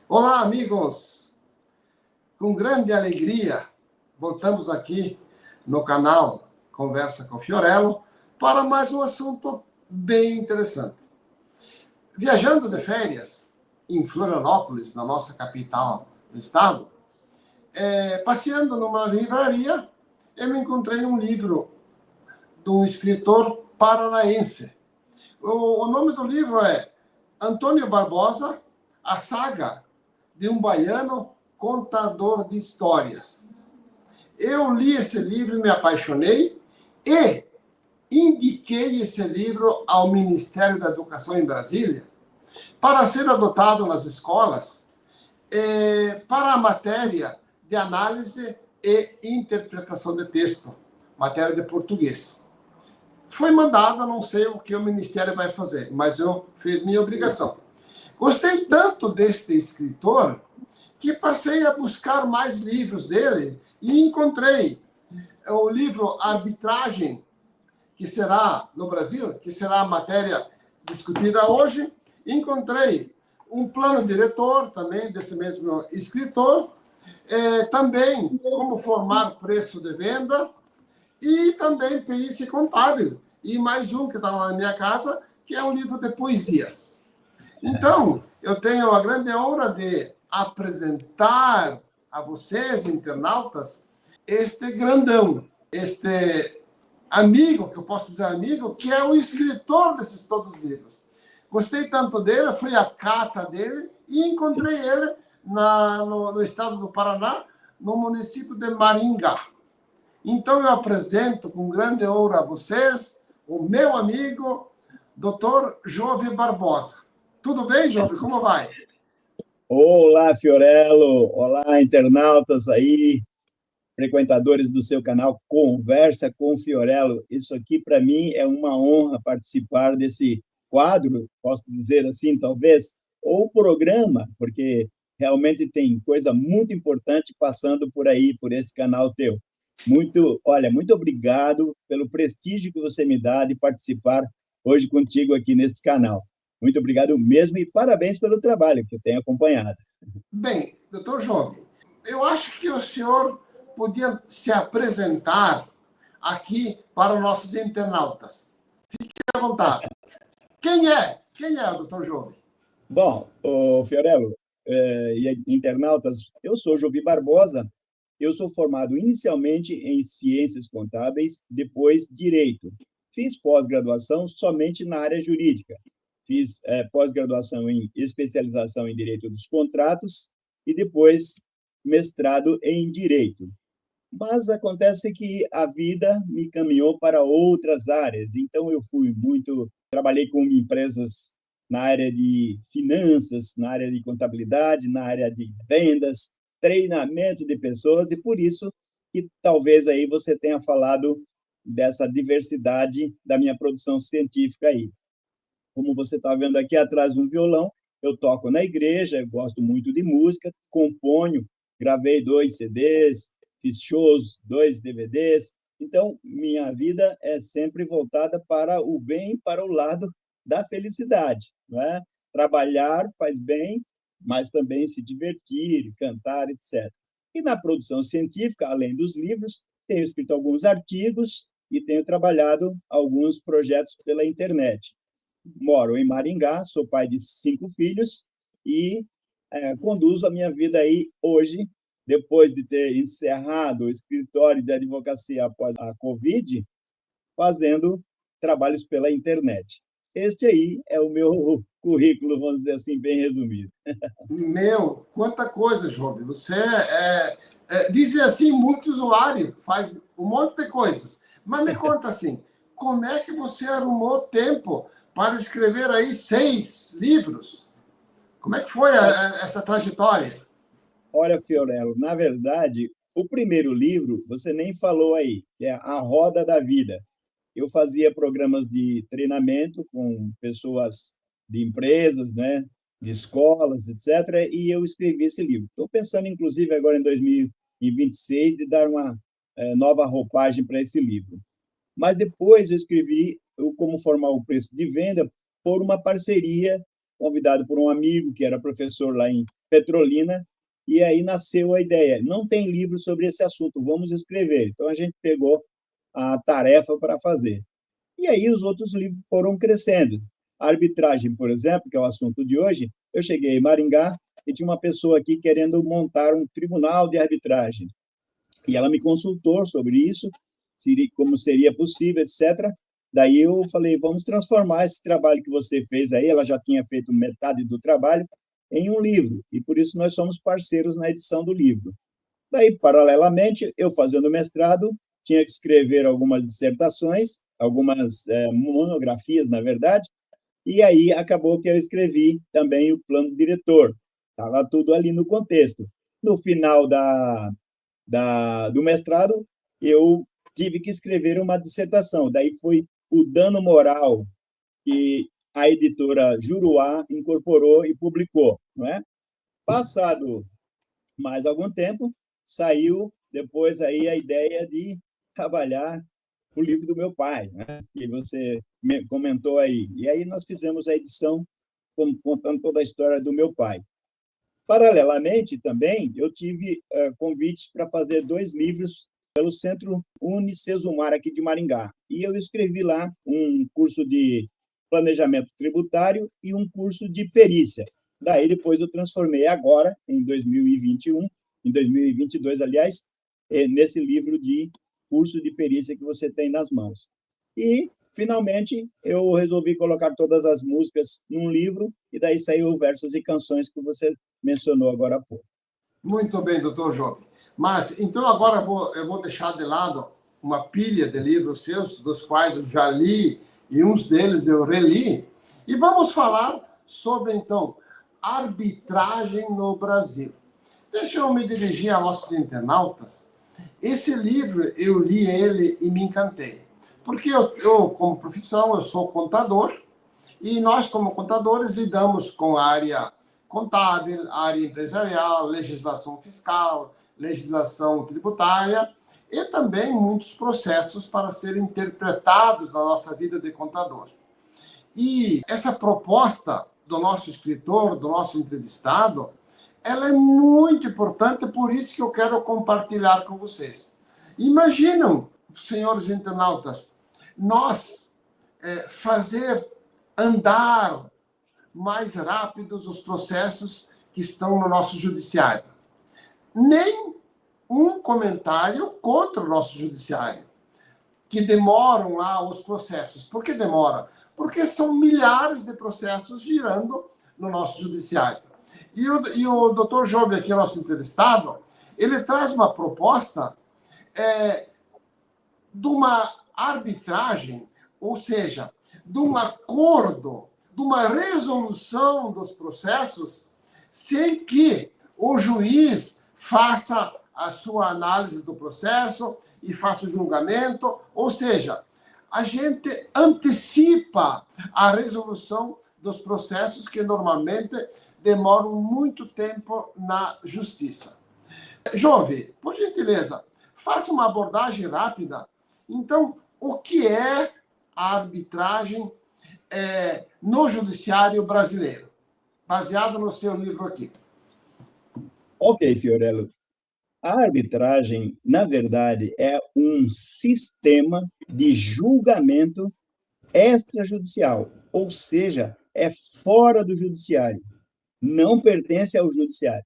Olá, amigos! Com grande alegria, voltamos aqui no canal Conversa com Fiorello para mais um assunto bem interessante. Viajando de férias em Florianópolis, na nossa capital do estado, passeando numa livraria, eu encontrei um livro de um escritor paranaense. O nome do livro é Antônio Barbosa, a saga de um baiano contador de histórias. Eu li esse livro, me apaixonei e indiquei esse livro ao Ministério da Educação em Brasília para ser adotado nas escolas para a matéria de análise e interpretação de texto, matéria de português. Foi mandado, não sei o que o Ministério vai fazer, mas eu fiz minha obrigação. Gostei tanto deste escritor que passei a buscar mais livros dele e encontrei o livro Arbitragem, que será no Brasil, que será a matéria discutida hoje. Encontrei um plano diretor também desse mesmo escritor, também como formar preço de venda e também perícia contábil. E mais um que está lá na minha casa, que é um livro de poesias. Então, eu tenho a grande honra de apresentar a vocês, internautas, este grandão, este amigo, que eu posso dizer amigo, que é o escritor desses todos os livros. Gostei tanto dele, fui à cata dele e encontrei ele no estado do Paraná, no município de Maringá. Então, eu apresento com grande honra a vocês o meu amigo, Dr. Jove Barbosa. Tudo bem, Jove? Como vai? Olá, Fiorello. Olá, internautas aí, frequentadores do seu canal Conversa com Fiorello. Isso aqui, para mim, é uma honra participar desse quadro, posso dizer assim, talvez, ou programa, porque realmente tem coisa muito importante passando por aí, por esse canal teu. Muito obrigado pelo prestígio que você me dá de participar hoje contigo aqui neste canal. Muito obrigado mesmo e parabéns pelo trabalho que eu tenho acompanhado. Bem, doutor Jove, eu acho que o senhor podia se apresentar aqui para os nossos internautas. Fique à vontade. Quem é? Quem é o doutor Jove? Bom, Fiorello e internautas, eu sou Jovi Barbosa, eu sou formado inicialmente em Ciências Contábeis, depois Direito. Fiz pós-graduação somente na área jurídica. Fiz pós-graduação em especialização em Direito dos Contratos e depois mestrado em Direito. Mas acontece que a vida me caminhou para outras áreas, então eu trabalhei com empresas na área de finanças, na área de contabilidade, na área de vendas, treinamento de pessoas, e por isso que talvez aí você tenha falado dessa diversidade da minha produção científica aí. Como você está vendo aqui atrás um violão, eu toco na igreja, gosto muito de música, componho, gravei 2 CDs, fiz shows, 2 DVDs. Então, minha vida é sempre voltada para o bem, para o lado da felicidade, não é? Trabalhar faz bem, mas também se divertir, cantar, etc. E na produção científica, além dos livros, tenho escrito alguns artigos e tenho trabalhado alguns projetos pela internet. Moro em Maringá, sou pai de 5 filhos e conduzo a minha vida aí hoje, depois de ter encerrado o escritório de advocacia após a Covid, fazendo trabalhos pela internet. Este aí é o meu currículo, vamos dizer assim, bem resumido. Meu, quanta coisa, Job. Você dizem assim, multiusuário, faz um monte de coisas. Mas me conta assim, como é que você arrumou tempo para escrever aí 6 livros? Como é que foi essa trajetória? Olha, Fiorello, na verdade, o primeiro livro, você nem falou aí, que é A Roda da Vida. Eu fazia programas de treinamento com pessoas de empresas, né, de escolas, etc., e eu escrevi esse livro. Estou pensando, inclusive, agora em 2026, de dar uma nova roupagem para esse livro. Mas depois eu escrevi Como Formar o Preço de Venda por uma parceria convidado por um amigo que era professor lá em Petrolina, e aí nasceu a ideia. Não tem livro sobre esse assunto, vamos escrever. Então, a gente pegou a tarefa para fazer. E aí os outros livros foram crescendo. A arbitragem, por exemplo, que é o assunto de hoje, eu cheguei em Maringá e tinha uma pessoa aqui querendo montar um tribunal de arbitragem. E ela me consultou sobre isso, como seria possível, etc. Daí eu falei, vamos transformar esse trabalho que você fez aí, ela já tinha feito metade do trabalho, em um livro, e por isso nós somos parceiros na edição do livro. Daí, paralelamente, eu fazendo mestrado, tinha que escrever algumas dissertações, algumas monografias, na verdade, e aí acabou que eu escrevi também o plano diretor. Estava tudo ali no contexto. No final do mestrado, eu tive que escrever uma dissertação. Daí foi o dano moral que a editora Juruá incorporou e publicou, não é? Passado mais algum tempo, saiu depois aí a ideia de trabalhar o livro do meu pai, né? Que você comentou aí. E aí nós fizemos a edição contando toda a história do meu pai. Paralelamente, também, eu tive convites para fazer 2 livros pelo Centro Unicesumar aqui de Maringá. E eu escrevi lá um curso de planejamento tributário e um curso de perícia. Daí, depois, eu transformei agora, em 2021, em 2022, aliás, nesse livro de curso de perícia que você tem nas mãos. E, finalmente, eu resolvi colocar todas as músicas num livro, e daí saiu versos e canções que você mencionou agora há pouco. Muito bem, doutor Jovem. Mas, então, agora eu vou deixar de lado uma pilha de livros seus, dos quais eu já li, e uns deles eu reli, e vamos falar sobre, então, arbitragem no Brasil. Deixa eu me dirigir a nossos internautas. Esse livro, eu li ele e me encantei. Porque eu como profissão, eu sou contador, e nós, como contadores, lidamos com a área contábil, área empresarial, legislação fiscal, legislação tributária, e também muitos processos para serem interpretados na nossa vida de contador. E essa proposta do nosso escritor, do nosso entrevistado, ela é muito importante, por isso que eu quero compartilhar com vocês. Imaginam, senhores internautas, nós fazer andar mais rápidos os processos que estão no nosso judiciário. Nem um comentário contra o nosso judiciário, que demoram lá os processos. Por que demora? Porque são milhares de processos girando no nosso judiciário. E o doutor Jovem, aqui, nosso entrevistado, ele traz uma proposta de uma arbitragem, ou seja, de um acordo, de uma resolução dos processos, sem que o juiz faça a sua análise do processo e faça o julgamento. Ou seja, a gente antecipa a resolução dos processos que normalmente demoram muito tempo na justiça. Jove, por gentileza, faça uma abordagem rápida. Então, o que é a arbitragem no judiciário brasileiro? Baseado no seu livro aqui. Ok, Fiorello. A arbitragem, na verdade, é um sistema de julgamento extrajudicial, ou seja, é fora do judiciário, não pertence ao judiciário.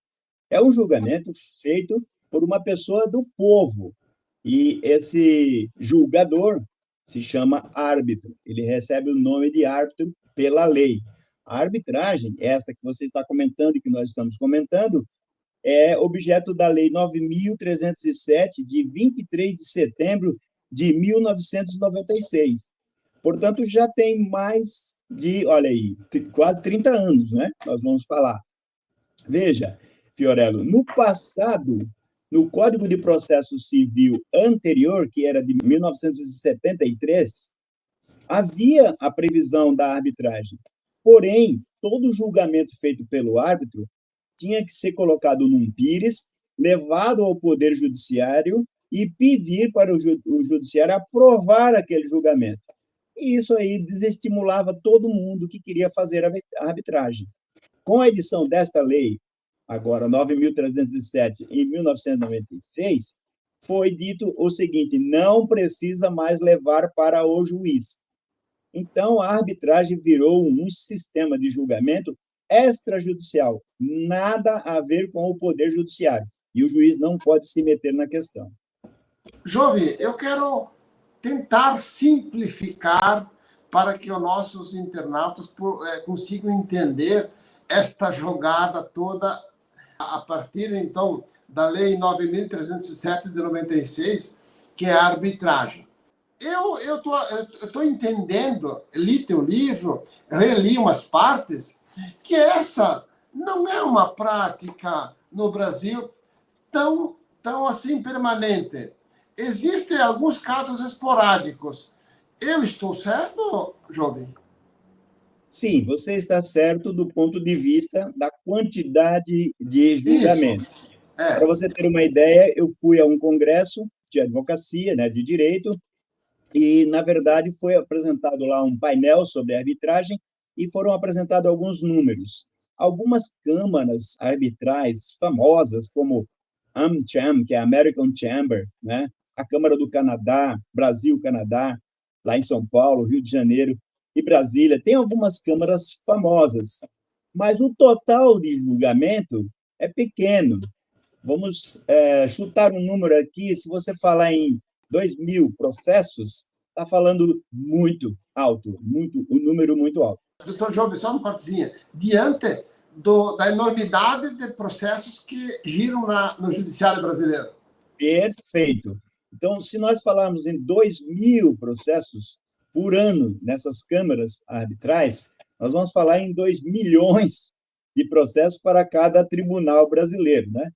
É um julgamento feito por uma pessoa do povo, e esse julgador se chama árbitro, ele recebe o nome de árbitro pela lei. A arbitragem, esta que você está comentando e que nós estamos comentando, é objeto da Lei 9.307, de 23 de setembro de 1996. Portanto, já tem mais de, olha aí, quase 30 anos, né? Nós vamos falar. Veja, Fiorello, no passado, no Código de Processo Civil anterior, que era de 1973, havia a previsão da arbitragem. Porém, todo julgamento feito pelo árbitro tinha que ser colocado num pires, levado ao Poder Judiciário e pedir para o Judiciário aprovar aquele julgamento. E isso aí desestimulava todo mundo que queria fazer a arbitragem. Com a edição desta lei, agora 9.307, em 1996, foi dito o seguinte: não precisa mais levar para o juiz. Então, a arbitragem virou um sistema de julgamento extrajudicial, nada a ver com o poder judiciário. E o juiz não pode se meter na questão. Jovem, eu quero tentar simplificar para que os nossos internautas consigam entender esta jogada toda a partir, então, da Lei 9.307 de 96, que é a arbitragem. Eu estou entendendo, li teu livro, reli umas partes, que essa não é uma prática no Brasil tão assim permanente. Existem alguns casos esporádicos. Eu estou certo, jovem? Sim, você está certo do ponto de vista da quantidade de Isso. julgamento. Para você ter uma ideia, eu fui a um congresso de advocacia, né, de direito, e, na verdade, foi apresentado lá um painel sobre arbitragem e foram apresentados alguns números. Algumas câmaras arbitrais famosas, como AmCham, que é a American Chamber, né? A Câmara do Canadá, Brasil-Canadá, lá em São Paulo, Rio de Janeiro e Brasília, tem algumas câmaras famosas, mas o total de julgamento é pequeno. Vamos chutar um número aqui, se você falar em 2.000 processos, está falando muito alto, um número muito alto. Doutor Jovem, só uma partezinha. Diante da enormidade de processos que giram no judiciário brasileiro. Perfeito. Então, se nós falarmos em 2.000 processos por ano nessas câmaras arbitrais, nós vamos falar em 2 milhões de processos para cada tribunal brasileiro, né?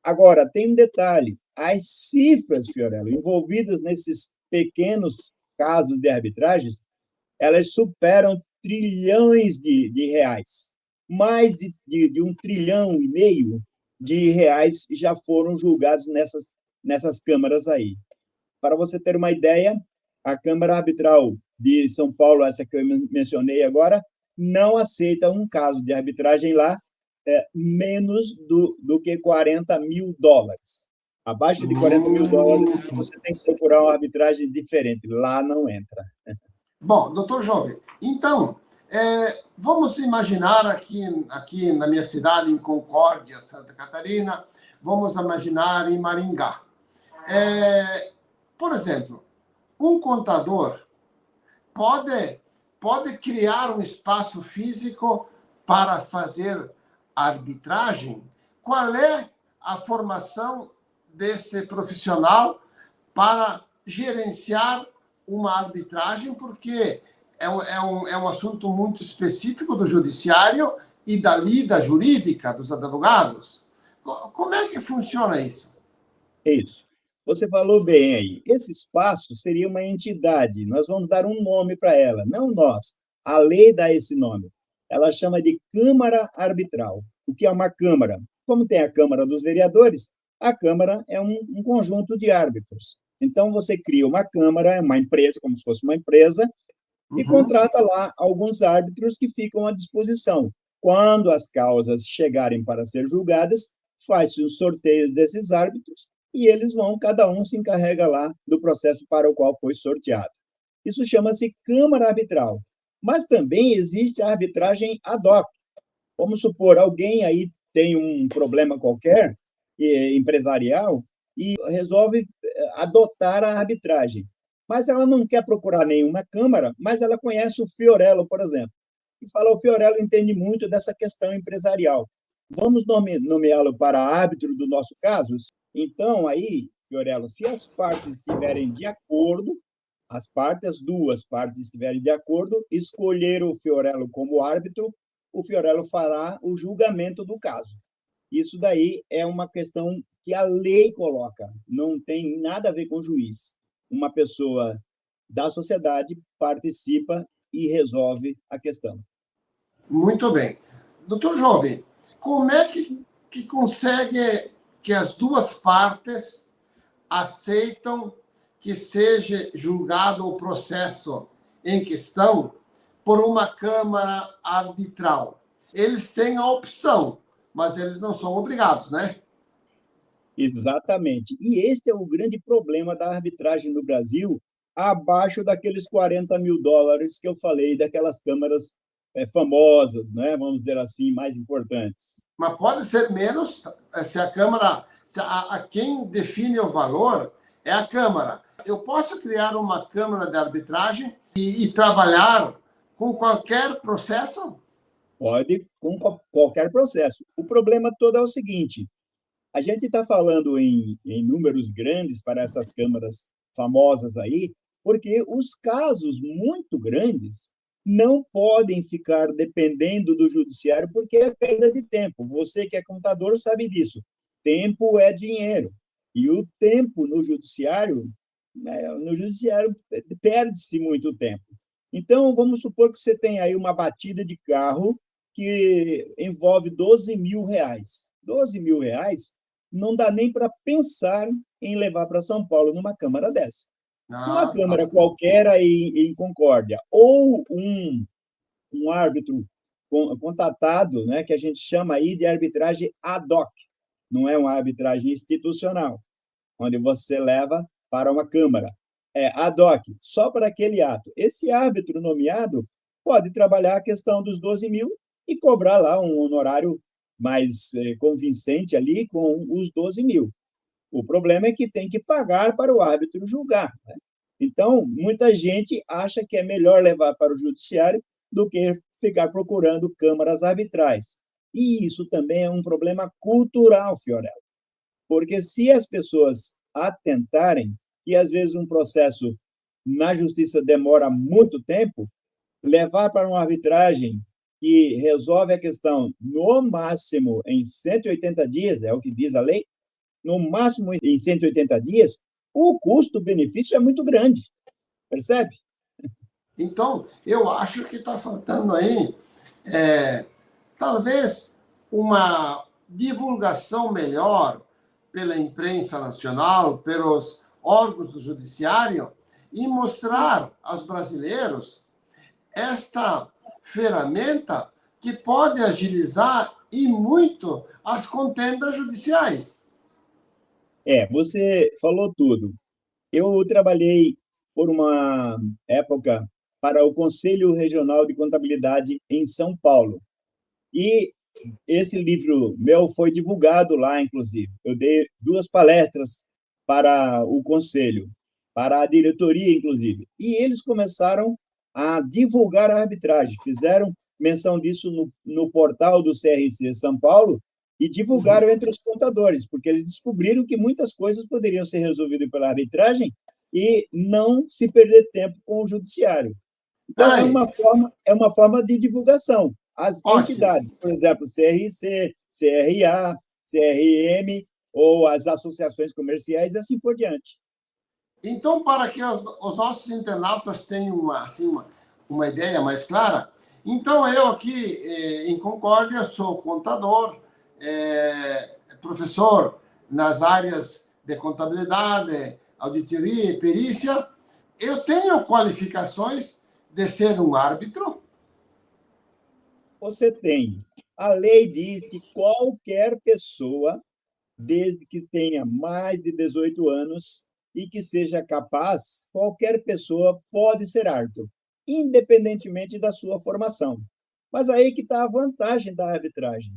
Agora, tem um detalhe: as cifras, Fiorello, envolvidas nesses pequenos casos de arbitragens, elas superam trilhões de reais. Mais de 1,5 trilhão de reais já foram julgados nessas câmaras aí. Para você ter uma ideia, a Câmara Arbitral de São Paulo, essa que eu mencionei agora, não aceita um caso de arbitragem lá menos do que $40 mil. Abaixo de $40 mil, você tem que procurar uma arbitragem diferente. Lá não entra. Bom, doutor Jovem, então, vamos imaginar aqui na minha cidade, em Concórdia, Santa Catarina, vamos imaginar em Maringá. Por exemplo, um contador pode criar um espaço físico para fazer arbitragem? Qual é a formação desse profissional para gerenciar uma arbitragem? Porque é um assunto muito específico do judiciário e da lida jurídica dos advogados. Como é que funciona isso? Isso. Você falou bem aí. Esse espaço seria uma entidade. Nós vamos dar um nome para ela, não nós. A lei dá esse nome. Ela chama de Câmara Arbitral. O que é uma Câmara? Como tem a Câmara dos Vereadores, a Câmara é um conjunto de árbitros. Então, você cria uma Câmara, uma empresa, como se fosse uma empresa, e contrata lá alguns árbitros que ficam à disposição. Quando as causas chegarem para ser julgadas, faz-se um sorteio desses árbitros e eles vão, cada um se encarrega lá do processo para o qual foi sorteado. Isso chama-se Câmara Arbitral. Mas também existe a arbitragem ad hoc. Vamos supor, alguém aí tem um problema qualquer, empresarial, e resolve adotar a arbitragem. Mas ela não quer procurar nenhuma câmara, mas ela conhece o Fiorello, por exemplo, e fala: o Fiorello entende muito dessa questão empresarial. Vamos nomeá-lo para árbitro do nosso caso? Então, aí, Fiorello, se as partes estiverem de acordo, as duas partes estiverem de acordo, escolher o Fiorello como árbitro, o Fiorello fará o julgamento do caso. Isso daí é uma questão que a lei coloca, não tem nada a ver com o juiz. Uma pessoa da sociedade participa e resolve a questão. Muito bem. Doutor Jovem, como é que consegue que as duas partes aceitam que seja julgado o processo em questão por uma câmara arbitral. Eles têm a opção, mas eles não são obrigados, né? Exatamente. E esse é o grande problema da arbitragem no Brasil, abaixo daqueles US$ 40.000 que eu falei, daquelas câmaras famosas, né? Vamos dizer assim, mais importantes. Mas pode ser menos se a Câmara, se quem define o valor é a Câmara. Eu posso criar uma Câmara de arbitragem e trabalhar com qualquer processo? Pode, com qualquer processo. O problema todo é o seguinte: a gente está falando em números grandes para essas câmaras famosas aí, porque os casos muito grandes não podem ficar dependendo do judiciário, porque é perda de tempo. Você que é contador sabe disso. Tempo é dinheiro. E o tempo no judiciário perde-se muito tempo. Então, vamos supor que você tem aí uma batida de carro que envolve R$ 12.000. R$ 12.000 não dá nem para pensar em levar para São Paulo numa câmara dessa. Uma câmara Tá. qualquer aí em Concórdia, ou um árbitro contatado, né, que a gente chama aí de arbitragem ad hoc, não é uma arbitragem institucional, onde você leva para uma câmara. É ad hoc, só para aquele ato. Esse árbitro nomeado pode trabalhar a questão dos 12.000 e cobrar lá um honorário mais convincente ali com os 12.000. O problema é que tem que pagar para o árbitro julgar, né? Então, muita gente acha que é melhor levar para o judiciário do que ficar procurando câmaras arbitrais. E isso também é um problema cultural, Fiorello, porque se as pessoas atentarem, e às vezes um processo na justiça demora muito tempo, levar para uma arbitragem que resolve a questão no máximo em 180 dias, é o que diz a lei, no máximo em 180 dias, o custo-benefício é muito grande, percebe? Então, eu acho que está faltando aí, talvez, uma divulgação melhor pela imprensa nacional, pelos órgãos do judiciário, e mostrar aos brasileiros esta ferramenta que pode agilizar e muito as contendas judiciais. Você falou tudo. Eu trabalhei por uma época para o Conselho Regional de Contabilidade em São Paulo. E esse livro meu foi divulgado lá, inclusive. Eu dei 2 palestras para o conselho, para a diretoria, inclusive. E eles começaram a divulgar a arbitragem, fizeram menção disso no portal do CRC São Paulo e divulgaram entre os contadores, porque eles descobriram que muitas coisas poderiam ser resolvidas pela arbitragem e não se perder tempo com o judiciário. Então, é Peraí, uma forma, é uma forma de divulgação. As ótimo. entidades, por exemplo, CRC, CRA, CRM, ou as associações comerciais, e assim por diante. Então, para que os nossos internautas tenham uma ideia mais clara, então eu aqui em Concórdia sou contador, professor nas áreas de contabilidade, auditoria e perícia. Eu tenho qualificações de ser um árbitro? Você tem. A lei diz que qualquer pessoa, desde que tenha mais de 18 anos e que seja capaz, qualquer pessoa pode ser árbitro, independentemente da sua formação. Mas aí que está a vantagem da arbitragem.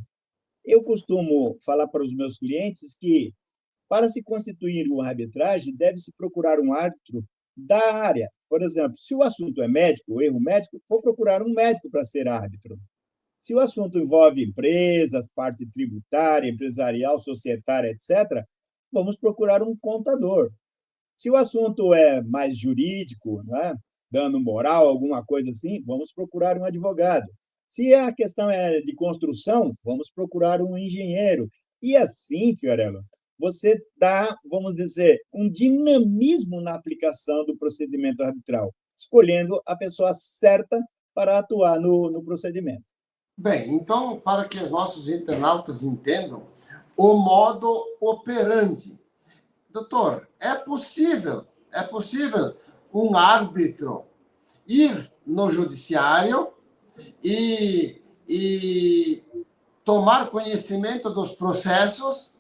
Eu costumo falar para os meus clientes que, para se constituir uma arbitragem, deve-se procurar um árbitro da área. Por exemplo, se o assunto é médico, erro médico, vou procurar um médico para ser árbitro. Se o assunto envolve empresas, parte tributária, empresarial, societária, etc., vamos procurar um contador. Se o assunto é mais jurídico, né, dano moral, alguma coisa assim, vamos procurar um advogado. Se a questão é de construção, vamos procurar um engenheiro. E assim, Fiorello, você dá, vamos dizer, um dinamismo na aplicação do procedimento arbitral, escolhendo a pessoa certa para atuar no procedimento. Bem, então, para que os nossos internautas entendam o modo operandi. Doutor, é possível um árbitro ir no judiciário e tomar conhecimento dos processos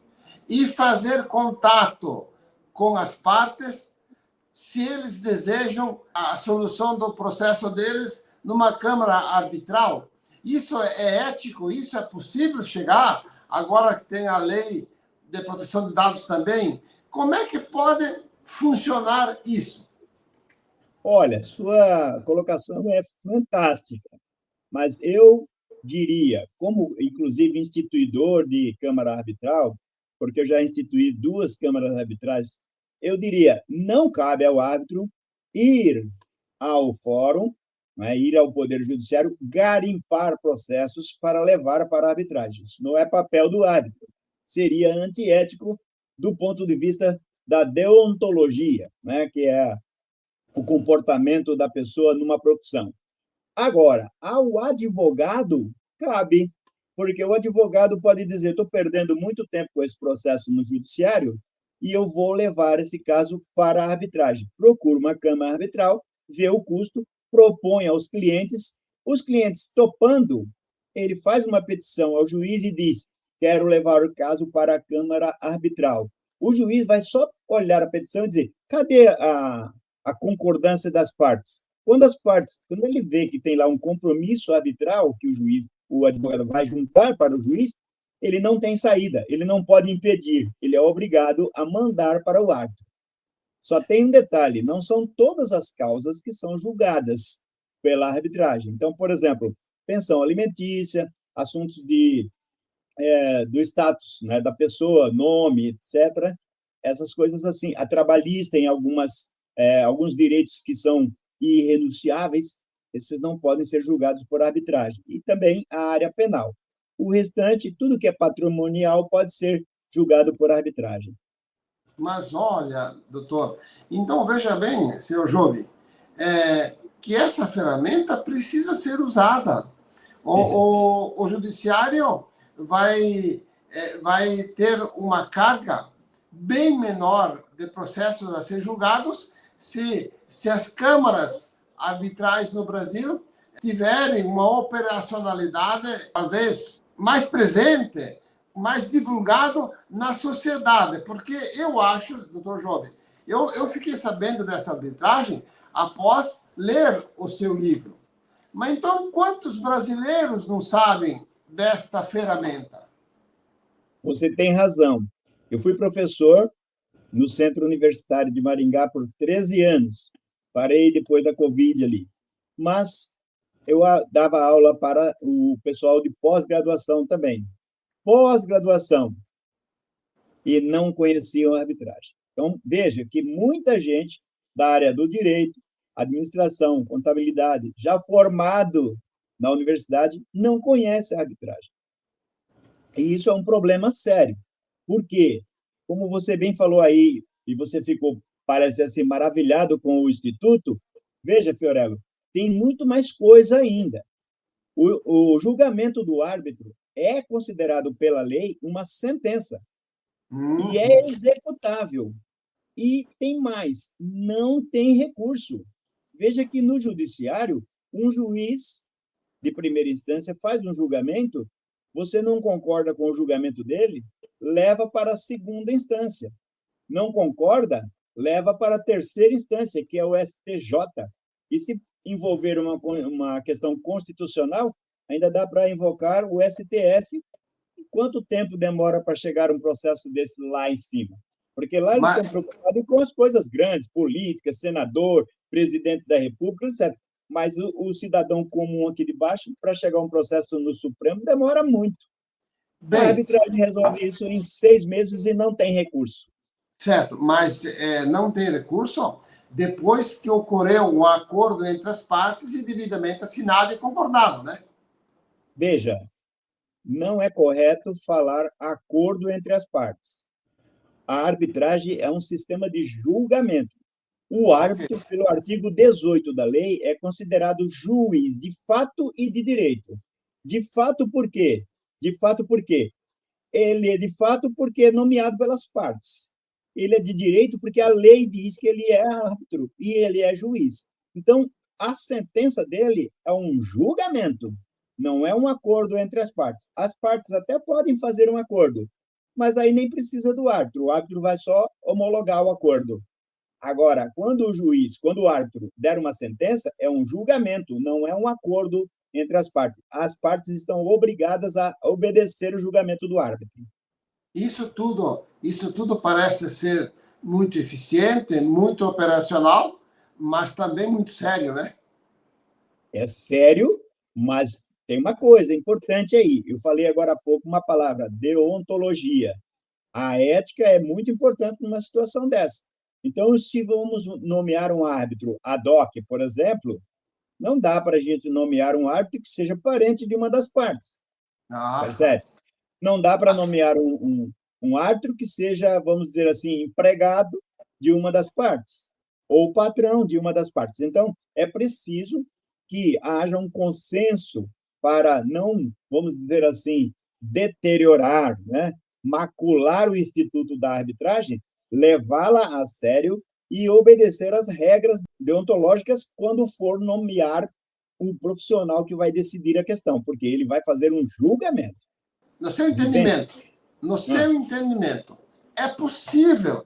e fazer contato com as partes se eles desejam a solução do processo deles numa câmara arbitral. Isso é ético? Isso é possível chegar? Agora que tem a lei de proteção de dados também, como é que pode funcionar isso? Olha, sua colocação é fantástica, mas eu diria, como inclusive instituidor de Câmara Arbitral, porque eu já instituí 2 câmaras arbitrais, eu diria, não cabe ao árbitro ir ao fórum, né, ir ao Poder Judiciário, garimpar processos para levar para a arbitragem. Isso não é papel do árbitro. Seria antiético do ponto de vista da deontologia, né, que é o comportamento da pessoa numa profissão. Agora, ao advogado, cabe, porque o advogado pode dizer: estou perdendo muito tempo com esse processo no judiciário e eu vou levar esse caso para a arbitragem. Procura uma câmara arbitral, vê o custo, propõe aos clientes, os clientes topando, ele faz uma petição ao juiz e diz: quero levar o caso para a câmara arbitral. O juiz vai só olhar a petição e dizer: cadê a concordância das partes? Quando ele vê que tem lá um compromisso arbitral que o advogado vai juntar para o juiz, ele não tem saída, ele não pode impedir, ele é obrigado a mandar para o árbitro. Só tem um detalhe: não são todas as causas que são julgadas pela arbitragem. Então, por exemplo, pensão alimentícia, assuntos do status, né, da pessoa, nome, etc. Essas coisas assim. A trabalhista em alguns direitos que são irrenunciáveis, esses não podem ser julgados por arbitragem. E também a área penal. O restante, tudo que é patrimonial, pode ser julgado por arbitragem. Mas olha, doutor, então veja bem, senhor Jove, que essa ferramenta precisa ser usada. O judiciário vai ter uma carga bem menor de processos a ser julgados se as câmaras arbitrais no Brasil tiverem uma operacionalidade talvez mais presente, mais divulgado na sociedade. Porque eu acho, doutor Jovem, eu fiquei sabendo dessa arbitragem após ler o seu livro. Mas então, quantos brasileiros não sabem desta ferramenta? Você tem razão. Eu fui professor no Centro Universitário de Maringá por 13 anos. Parei depois da Covid ali. Mas eu dava aula para o pessoal de pós-graduação também. Pós-graduação. E não conheciam a arbitragem. Então, veja que muita gente da área do direito, administração, contabilidade, já formado na universidade, não conhece a arbitragem. E isso é um problema sério. Por quê? Como você bem falou aí, e você ficou, parece assim, maravilhado com o Instituto, veja, Fiorello, tem muito mais coisa ainda. O julgamento do árbitro é considerado pela lei uma sentença e é executável. E tem mais, não tem recurso. Veja que no judiciário, um juiz de primeira instância faz um julgamento, você não concorda com o julgamento dele, leva para a segunda instância. Não concorda, leva para a terceira instância, que é o STJ. E se envolver uma questão constitucional, ainda dá para invocar o STF. Quanto tempo demora para chegar um processo desse lá em cima? Porque lá eles estão preocupados com as coisas grandes, política, senador, presidente da República, etc. Mas o cidadão comum aqui de baixo, para chegar a um processo no Supremo, demora muito. A arbitragem resolve isso em 6 meses e não tem recurso. Certo, mas não tem recurso depois que ocorreu um acordo entre as partes e devidamente assinado e concordado, né? Veja, não é correto falar acordo entre as partes. A arbitragem é um sistema de julgamento. O árbitro, pelo artigo 18 da lei, é considerado juiz de fato e de direito. De fato, por quê? De fato, por quê? Ele é de fato porque é nomeado pelas partes. Ele é de direito porque a lei diz que ele é árbitro e ele é juiz. Então, a sentença dele é um julgamento, não é um acordo entre as partes. As partes até podem fazer um acordo, mas aí nem precisa do árbitro. O árbitro vai só homologar o acordo. Agora, quando o árbitro der uma sentença, é um julgamento, não é um acordo entre as partes. As partes estão obrigadas a obedecer o julgamento do árbitro. Isso tudo parece ser muito eficiente, muito operacional, mas também muito sério, né? É sério, mas tem uma coisa importante aí. Eu falei agora há pouco uma palavra, deontologia. A ética é muito importante numa situação dessa. Então, se vamos nomear um árbitro ad hoc, por exemplo, não dá para a gente nomear um árbitro que seja parente de uma das partes. Percebe? Não dá para nomear um árbitro que seja, vamos dizer assim, empregado de uma das partes, ou patrão de uma das partes. Então, é preciso que haja um consenso para não, vamos dizer assim, deteriorar, né? Macular o instituto da arbitragem, levá-la a sério e obedecer às regras deontológicas quando for nomear um profissional que vai decidir a questão, porque ele vai fazer um julgamento. No seu entendimento, é possível,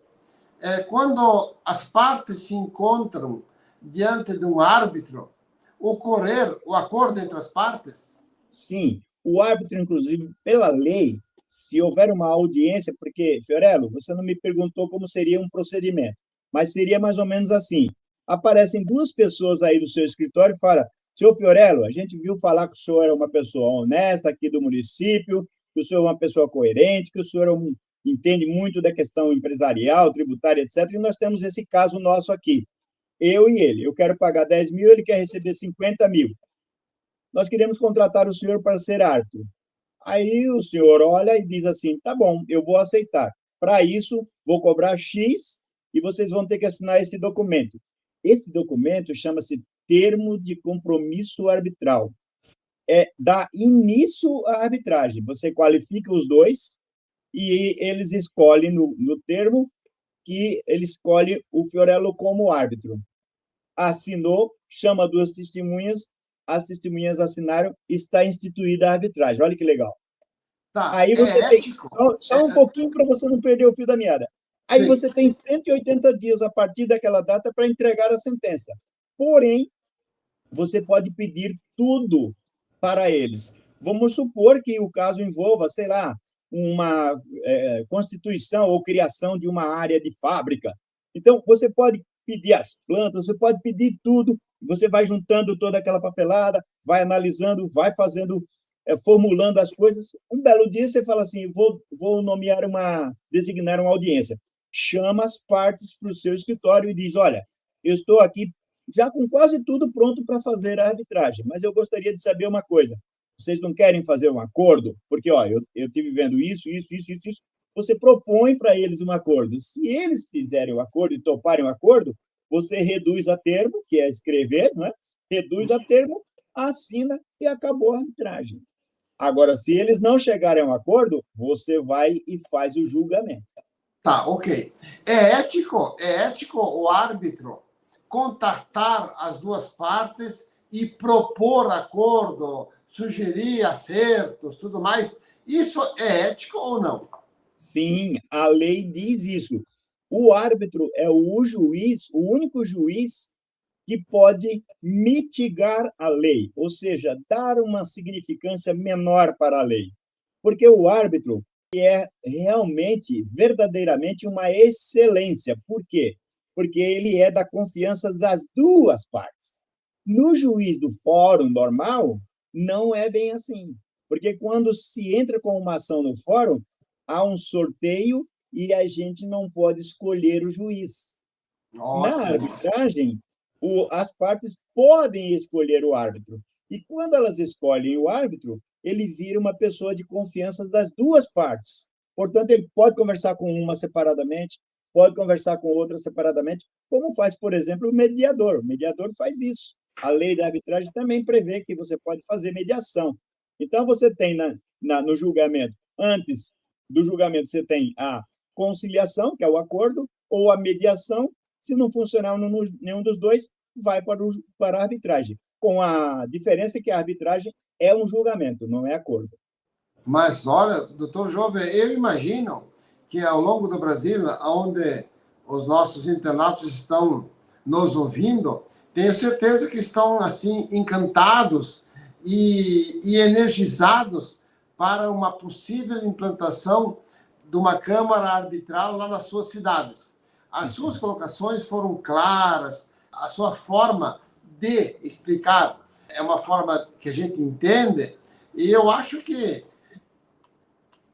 quando as partes se encontram diante de um árbitro, ocorrer o acordo entre as partes? Sim, o árbitro, inclusive, pela lei, se houver uma audiência, porque, Fiorello, você não me perguntou como seria um procedimento, mas seria mais ou menos assim. Aparecem duas pessoas aí do seu escritório e falam, senhor Fiorello, a gente viu falar que o senhor é uma pessoa honesta aqui do município, que o senhor é uma pessoa coerente, que o senhor entende muito da questão empresarial, tributária, etc., e nós temos esse caso nosso aqui. Eu e ele. Eu quero pagar 10 mil, ele quer receber 50 mil. Nós queremos contratar o senhor para ser árbitro. Aí o senhor olha e diz assim, tá bom, eu vou aceitar. Para isso, vou cobrar X e vocês vão ter que assinar esse documento. Esse documento chama-se Termo de Compromisso Arbitral. Dá início à arbitragem. Você qualifica os dois e eles escolhem no termo que ele escolhe o Fiorello como árbitro. Assinou, chama duas testemunhas, as testemunhas assinaram, está instituída a arbitragem. Olha que legal. Tá, Aí você tem... Só um pouquinho para você não perder o fio da meada. Aí sim, você tem 180 dias a partir daquela data para entregar a sentença. Porém, você pode pedir tudo para eles. Vamos supor que o caso envolva, sei lá, uma constituição ou criação de uma área de fábrica. Então, você pode pedir as plantas, você pode pedir tudo, você vai juntando toda aquela papelada, vai analisando, vai fazendo, formulando as coisas. Um belo dia você fala assim, vou designar uma audiência. Chama as partes para o seu escritório e diz, olha, eu estou aqui já com quase tudo pronto para fazer a arbitragem, mas eu gostaria de saber uma coisa. Vocês não querem fazer um acordo? Porque, ó, eu estive vendo isso. Você propõe para eles um acordo. Se eles fizerem o acordo e toparem o acordo, você reduz a termo, que é escrever, não é? Reduz a termo, assina e acabou a arbitragem. Agora, se eles não chegarem a um acordo, você vai e faz o julgamento. Tá, ok. É ético o árbitro contactar as duas partes e propor acordo, sugerir acertos, tudo mais. Isso é ético ou não? Sim, a lei diz isso. O árbitro é o juiz, o único juiz que pode mitigar a lei, ou seja, dar uma significância menor para a lei. Porque o árbitro é realmente, verdadeiramente uma excelência. Por quê? Porque ele é da confiança das duas partes. No juiz do fórum normal, não é bem assim. Porque quando se entra com uma ação no fórum, há um sorteio e a gente não pode escolher o juiz. Ótimo. Na arbitragem, as partes podem escolher o árbitro. E quando elas escolhem o árbitro, ele vira uma pessoa de confiança das duas partes. Portanto, ele pode conversar com uma separadamente, pode conversar com outra separadamente, como faz, por exemplo, o mediador. O mediador faz isso. A lei da arbitragem também prevê que você pode fazer mediação. Então, você tem no julgamento, antes do julgamento, você tem a conciliação, que é o acordo, ou a mediação. Se não funcionar nenhum dos dois, vai para a arbitragem, com a diferença que a arbitragem é um julgamento, não é acordo. Mas, olha, doutor Jovem, eu imagino que ao longo do Brasil, onde os nossos internautas estão nos ouvindo, tenho certeza que estão, assim, encantados e energizados para uma possível implantação de uma Câmara Arbitral lá nas suas cidades. As suas colocações foram claras, a sua forma de explicar é uma forma que a gente entende, e eu acho que,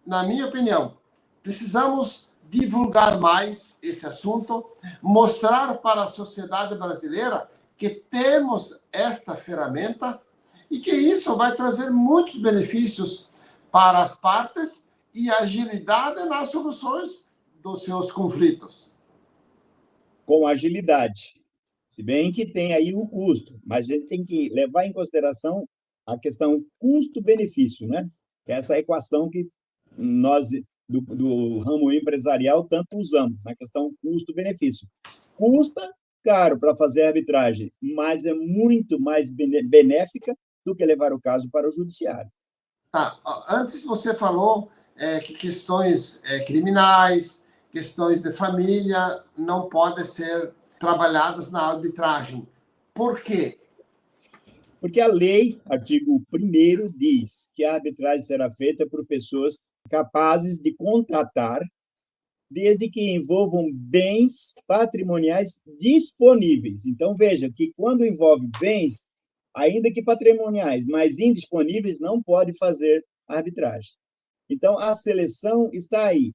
na minha opinião, precisamos divulgar mais esse assunto, mostrar para a sociedade brasileira que temos esta ferramenta e que isso vai trazer muitos benefícios para as partes e agilidade nas soluções dos seus conflitos. Com agilidade. Se bem que tem aí o custo, mas a gente tem que levar em consideração a questão custo-benefício, né? Que é essa equação que nós, do ramo empresarial, tanto usamos, na questão custo-benefício. Custa caro para fazer a arbitragem, mas é muito mais benéfica do que levar o caso para o judiciário. Tá. Antes você falou que questões criminais, questões de família não podem ser trabalhadas na arbitragem. Por quê? Porque a lei, artigo 1º, diz que a arbitragem será feita por pessoas capazes de contratar, desde que envolvam bens patrimoniais disponíveis. Então, veja que quando envolve bens, ainda que patrimoniais, mas indisponíveis, não pode fazer arbitragem. Então, a seleção está aí.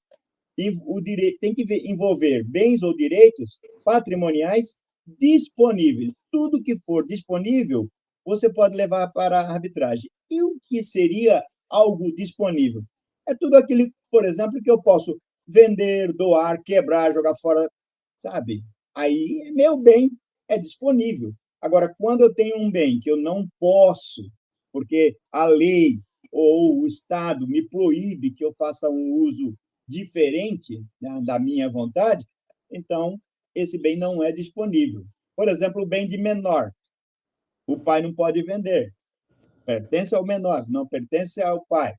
E o direito tem que envolver bens ou direitos patrimoniais disponíveis. Tudo que for disponível, você pode levar para a arbitragem. E o que seria algo disponível? É tudo aquilo, por exemplo, que eu posso vender, doar, quebrar, jogar fora, sabe? Aí, meu bem é disponível. Agora, quando eu tenho um bem que eu não posso, porque a lei ou o Estado me proíbe que eu faça um uso diferente, né, da minha vontade, então esse bem não é disponível. Por exemplo, o bem de menor. O pai não pode vender. Pertence ao menor, não pertence ao pai.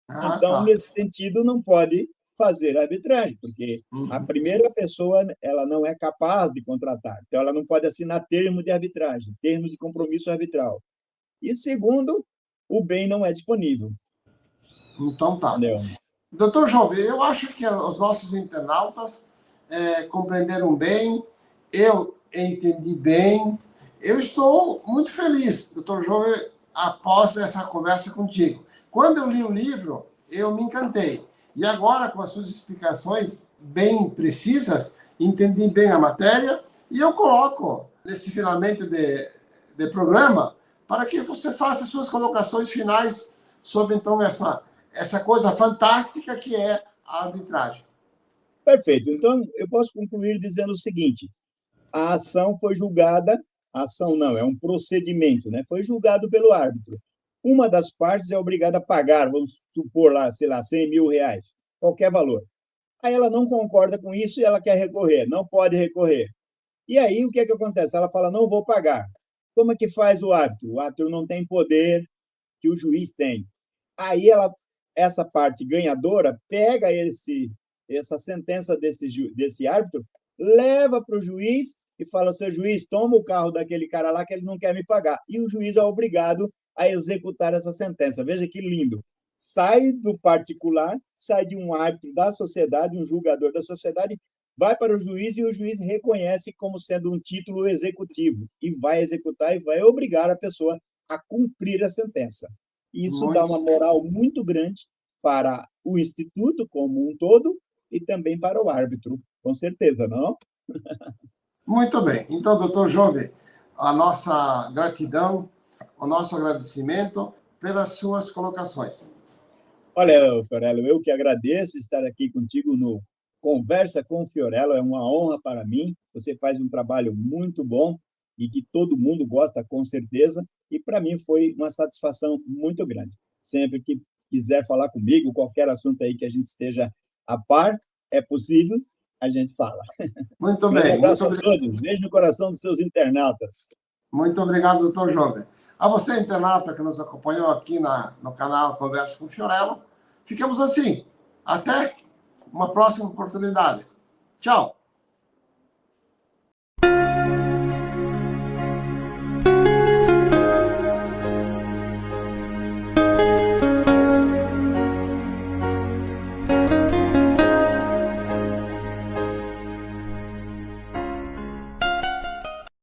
Então, Tá. nesse sentido, não pode fazer arbitragem, porque a primeira pessoa ela não é capaz de contratar. Então, ela não pode assinar termo de arbitragem, termo de compromisso arbitral. E, segundo, o bem não é disponível. Então, tá. Entendeu? Doutor João, eu acho que os nossos internautas compreenderam bem, eu entendi bem. Eu estou muito feliz, doutor João, após essa conversa contigo. Quando eu li o livro, eu me encantei. E agora, com as suas explicações bem precisas, entendi bem a matéria e eu coloco nesse finalmente de programa para que você faça as suas colocações finais sobre, então, essa coisa fantástica que é a arbitragem. Perfeito. Então, eu posso concluir dizendo o seguinte: a ação foi julgada, a ação não, é um procedimento, né? Foi julgado pelo árbitro. Uma das partes é obrigada a pagar, vamos supor lá, sei lá, 100 mil reais, qualquer valor. Aí ela não concorda com isso e ela quer recorrer, não pode recorrer. E aí o que é que acontece? Ela fala, não vou pagar. Como é que faz o árbitro? O árbitro não tem poder que o juiz tem. Aí essa parte ganhadora pega essa sentença desse árbitro, leva para o juiz e fala, seu juiz, toma o carro daquele cara lá que ele não quer me pagar. E o juiz é obrigado a executar essa sentença. Veja que lindo. Sai do particular, sai de um árbitro da sociedade, um julgador da sociedade, vai para o juiz e o juiz reconhece como sendo um título executivo e vai executar e vai obrigar a pessoa a cumprir a sentença. Isso dá uma moral muito grande para o instituto como um todo e também para o árbitro, com certeza, não? Muito bem. Então, doutor Jove, a nossa gratidão, o nosso agradecimento pelas suas colocações. Olha, Fiorello, eu que agradeço estar aqui contigo no Conversa com Fiorello, é uma honra para mim. Você faz um trabalho muito bom e que todo mundo gosta, com certeza, e para mim foi uma satisfação muito grande. Sempre que quiser falar comigo, qualquer assunto aí que a gente esteja a par, é possível, a gente fala. Muito Grande bem. abraço Muito a todos, beijo no coração dos seus internautas. Muito obrigado, doutor Jovem. A você, internauta, que nos acompanhou aqui no canal Conversa com Fiorello, ficamos assim. Até uma próxima oportunidade. Tchau!